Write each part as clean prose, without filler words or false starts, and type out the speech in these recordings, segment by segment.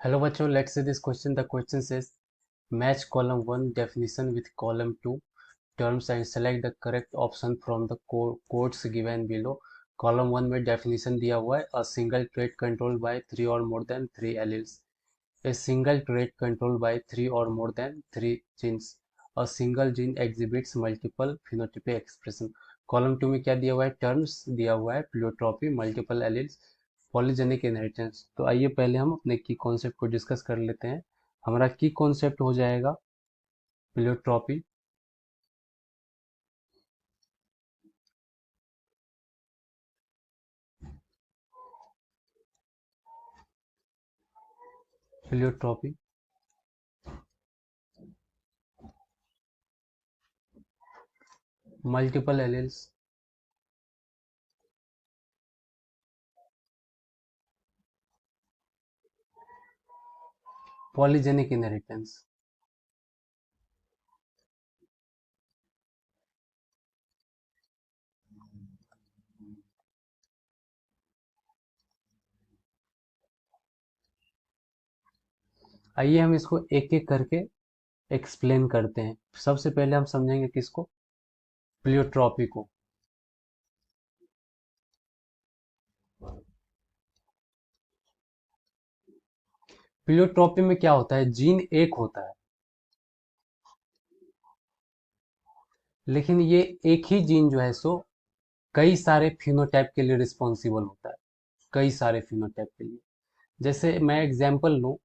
Hello बच्चों, let's see this question. The question says match column 1 definition with column 2 terms and select the correct option from the quotes given below. Column 1 में definition दिया हुआ है a single trait controlled by 3 or more than 3 alleles. A single trait controlled by 3 or more than 3 genes. A single gene exhibits multiple phenotypic expression. Column 2 में क्या दिया हुआ है? Terms दिया हुआ है pleiotropy, multiple alleles, polygenic inheritance. तो आइए पहले हम अपने की कॉन्सेप्ट को डिस्कस कर लेते हैं। हमारा की कॉन्सेप्ट हो जाएगा pleiotropy. Pleiotropy multiple alleles, polygenic inheritance. आइए हम इसको एक एक करके एक्सप्लेन करते हैं। सबसे पहले हम समझेंगे किसको? प्लियोट्रॉपी को। प्लियोट्रॉपी में क्या होता है? जीन एक होता है, लेकिन ये एक ही जीन जो है सो कई सारे फिनोटाइप के लिए रिस्पॉन्सिबल होता है, कई सारे फिनोटाइप के लिए। जैसे मैं एग्जांपल लूं,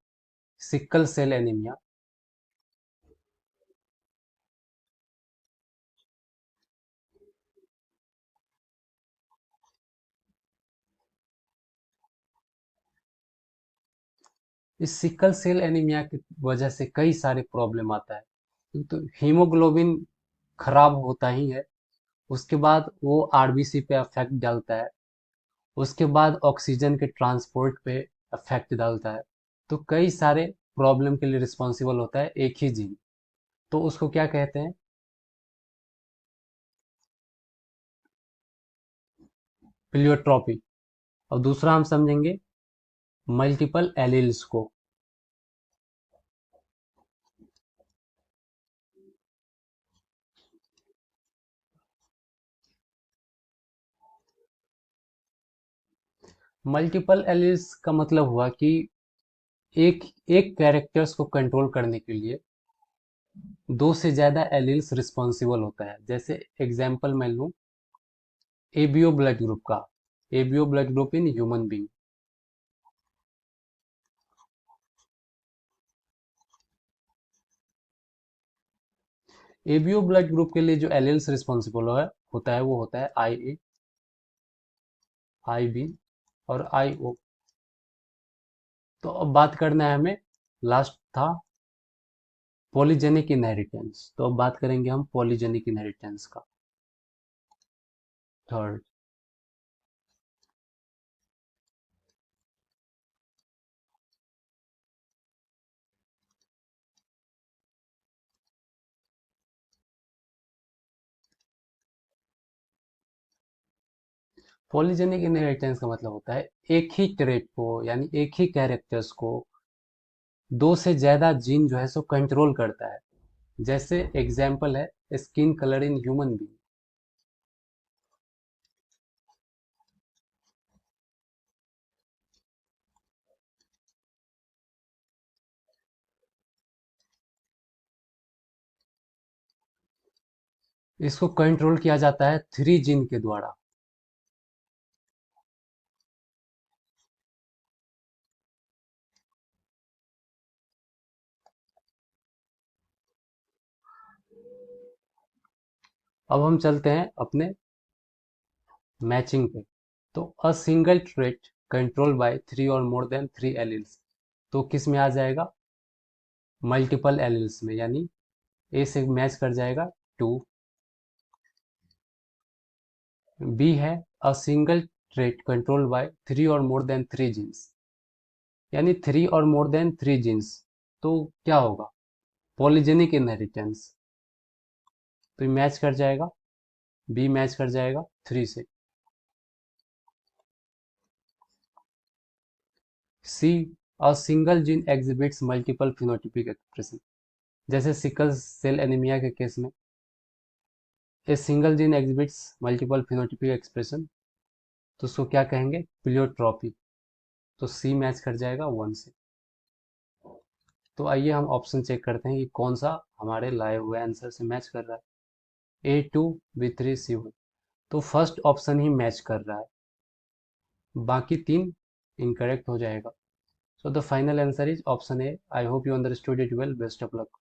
सिकल सेल एनीमिया। इस सिकल सेल एनीमिया की वजह से कई सारे प्रॉब्लम आता है। तो हीमोग्लोबिन खराब होता ही है, उसके बाद वो आरबीसी पे अफेक्ट डालता है, उसके बाद ऑक्सीजन के ट्रांसपोर्ट पे अफेक्ट डालता है। तो कई सारे प्रॉब्लम के लिए रिस्पॉन्सिबल होता है एक ही जीन। तो उसको क्या कहते हैं? प्लियोट्रॉपी। और दूसरा हम समझेंगे मल्टीपल एलील्स को। मल्टीपल एलील्स का मतलब हुआ कि एक एक कैरेक्टर्स को कंट्रोल करने के लिए दो से ज्यादा एलील्स रिस्पॉन्सिबल होता है। जैसे एग्जांपल मैं लूं एबीओ ब्लड ग्रुप का, ABO blood group in human being. ABO blood group के लिए जो एलील्स रिस्पॉन्सिबल होता है वो होता है आई ए, आई बी और आई ओ। तो अब बात करना है हमें, लास्ट था पॉलीजेनिक इनहेरिटेंस। तो अब बात करेंगे हम पॉलीजेनिक इनहेरिटेंस का, थर्ड। पॉलीजेनिक इनहेरिटेंस का मतलब होता है एक ही ट्रेट को, यानी एक ही कैरेक्टर्स को दो से ज्यादा जीन जो है सो कंट्रोल करता है। जैसे एग्जाम्पल है skin colour in human being. इसको कंट्रोल किया जाता है थ्री जीन के द्वारा। अब हम चलते हैं अपने मैचिंग पे। तो a single trait control by three और मोर देन थ्री एलील्स, तो किस में आ जाएगा? मल्टीपल एलील्स में, यानी ए से मैच कर जाएगा टू। बी है a single trait controlled by three और मोर देन थ्री जीन्स, यानी थ्री और मोर देन थ्री जीन्स। तो क्या होगा? Polygenic inheritance. तो ये मैच कर जाएगा, बी मैच कर जाएगा थ्री से। सी और single gene exhibits multiple phenotypic expression, जैसे सिकल सेल एनीमिया के केस में a single gene exhibits multiple phenotypic expression, तो उसको क्या कहेंगे, प्लियोट्रॉपी। तो सी मैच कर जाएगा 1 से। तो आइए हम ऑप्शन चेक करते हैं कि कौन सा हमारे लाए हुए आंसर से मैच कर रहा है। A2 B3 C1, तो फर्स्ट ऑप्शन ही मैच कर रहा है, बाकी 3 इनकरेक्ट हो जाएगा। So the final answer is option A. I hope you understood it well. Best of luck.